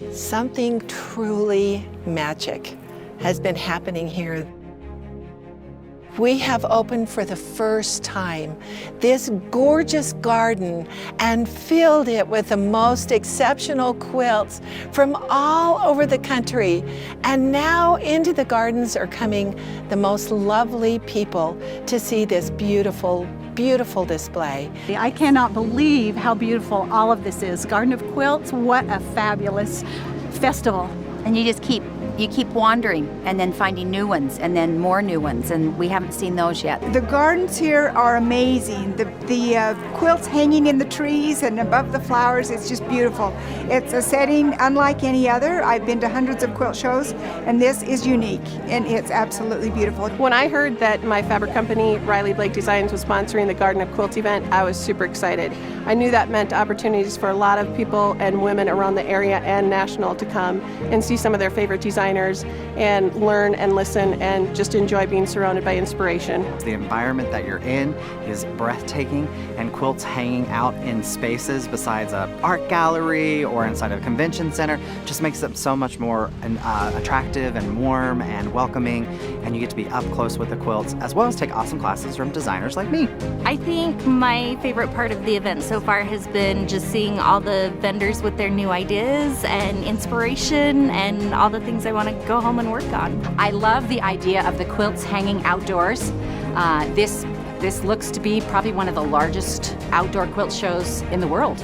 Something truly magic has been happening here. We have opened for the first time this gorgeous garden and filled it with the most exceptional quilts from all over the country. And now into the gardens are coming the most lovely people to see this beautiful, beautiful display. I cannot believe how beautiful all of this is. Garden of Quilts, what a fabulous festival. And you keep wandering and then finding new ones and then more new ones, and we haven't seen those yet. The gardens here are amazing. The quilts hanging in the trees and above the flowers, it's just beautiful. It's a setting unlike any other. I've been to hundreds of quilt shows, and this is unique, and it's absolutely beautiful. When I heard that my fabric company, Riley Blake Designs, was sponsoring the Garden of Quilts event, I was super excited. I knew that meant opportunities for a lot of people and women around the area and national to come and see some of their favorite designers and learn and listen and just enjoy being surrounded by inspiration. The environment that you're in is breathtaking, and quilts hanging out in spaces besides an art gallery or inside a convention center just makes it so much more attractive and warm and welcoming, and you get to be up close with the quilts as well as take awesome classes from designers like me. I think my favorite part of the event so far has been just seeing all the vendors with their new ideas and inspiration and all the things I want to go home and work on. I love the idea of the quilts hanging outdoors. This looks to be probably one of the largest outdoor quilt shows in the world,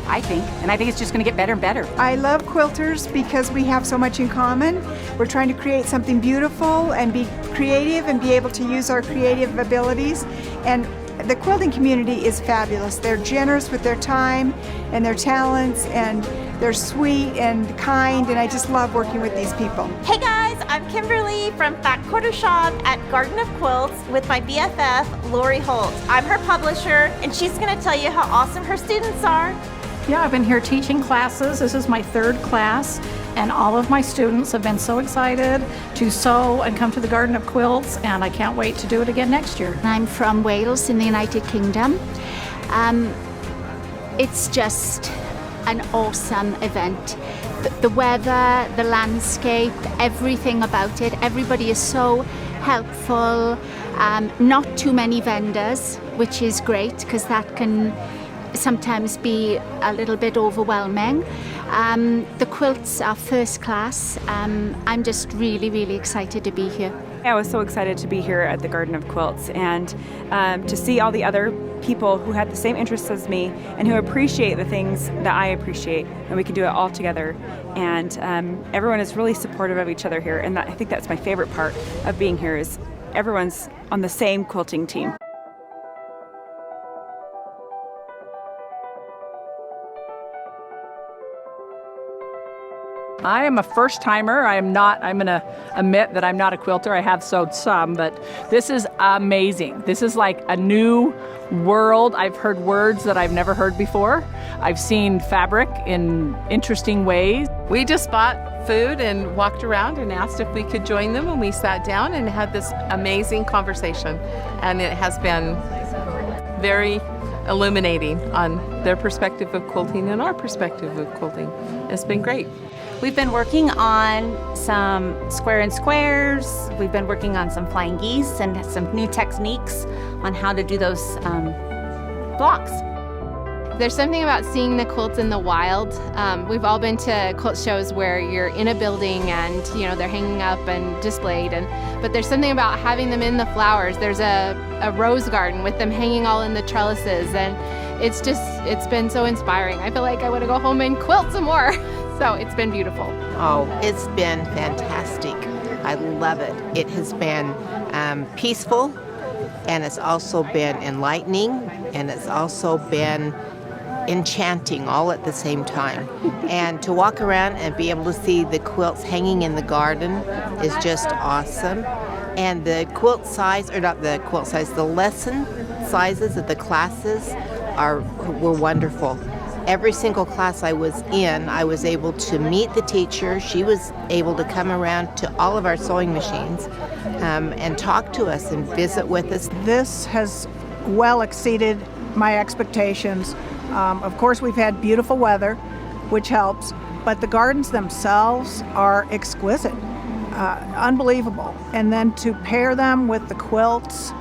I think, and I think it's just going to get better and better. I love quilters because we have so much in common. We're trying to create something beautiful and be creative and be able to use our creative abilities. And the quilting community is fabulous. They're generous with their time and their talents, and they're sweet and kind, and I just love working with these people. Hey guys, I'm Kimberly from Fat Quarter Shop at Garden of Quilts with my BFF, Lori Holt. I'm her publisher, and she's gonna tell you how awesome her students are. Yeah, I've been here teaching classes. This is my third class, and all of my students have been so excited to sew and come to the Garden of Quilts, and I can't wait to do it again next year. I'm from Wales in the United Kingdom. It's just an awesome event. The weather, the landscape, everything about it. Everybody is so helpful. Not too many vendors, which is great because that can sometimes be a little bit overwhelming. The quilts are first class. I'm just really, really excited to be here. I was so excited to be here at the Garden of Quilts and to see all the other people who had the same interests as me and who appreciate the things that I appreciate, and we can do it all together. And everyone is really supportive of each other here, and I think that's my favorite part of being here is everyone's on the same quilting team. I am a first timer. I'm going to admit that I'm not a quilter. I have sewed some, but this is amazing. This is like a new world. I've heard words that I've never heard before. I've seen fabric in interesting ways. We just bought food and walked around and asked if we could join them, and we sat down and had this amazing conversation. And it has been very illuminating on their perspective of quilting and our perspective of quilting. It's been great. We've been working on some square and squares. We've been working on some flying geese and some new techniques on how to do those blocks. There's something about seeing the quilts in the wild. We've all been to quilt shows where you're in a building and they're hanging up and displayed, but there's something about having them in the flowers. There's a rose garden with them hanging all in the trellises, and it's been so inspiring. I feel like I want to go home and quilt some more. So it's been beautiful. Oh, it's been fantastic. I love it. It has been peaceful, and it's also been enlightening, and it's also been enchanting all at the same time. And to walk around and be able to see the quilts hanging in the garden is just awesome. And the quilt size, or not the quilt size, the lesson sizes of the classes were wonderful. Every single class I was in, I was able to meet the teacher. She was able to come around to all of our sewing machines and talk to us and visit with us. This has well exceeded my expectations. Of course, we've had beautiful weather. which helps. But the gardens themselves are exquisite, unbelievable. And then to pair them with the quilts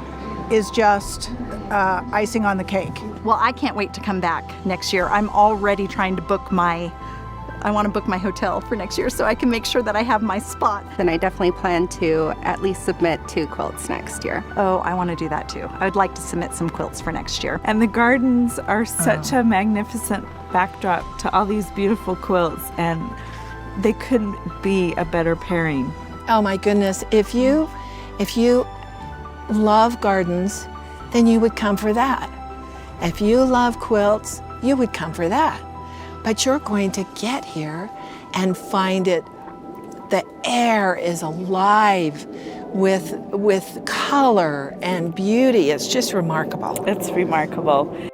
is just icing on the cake. Well, I can't wait to come back next year. I'm already trying to book I want to book my hotel for next year so I can make sure that I have my spot. Then I definitely plan to at least submit 2 quilts next year. Oh, I want to do that too. I would like to submit some quilts for next year. And the gardens are such a magnificent backdrop to all these beautiful quilts, and they couldn't be a better pairing. Oh my goodness, if you love gardens, then you would come for that. If you love quilts, you would come for that. But you're going to get here and find it, the air is alive with color and beauty. It's just remarkable. It's remarkable.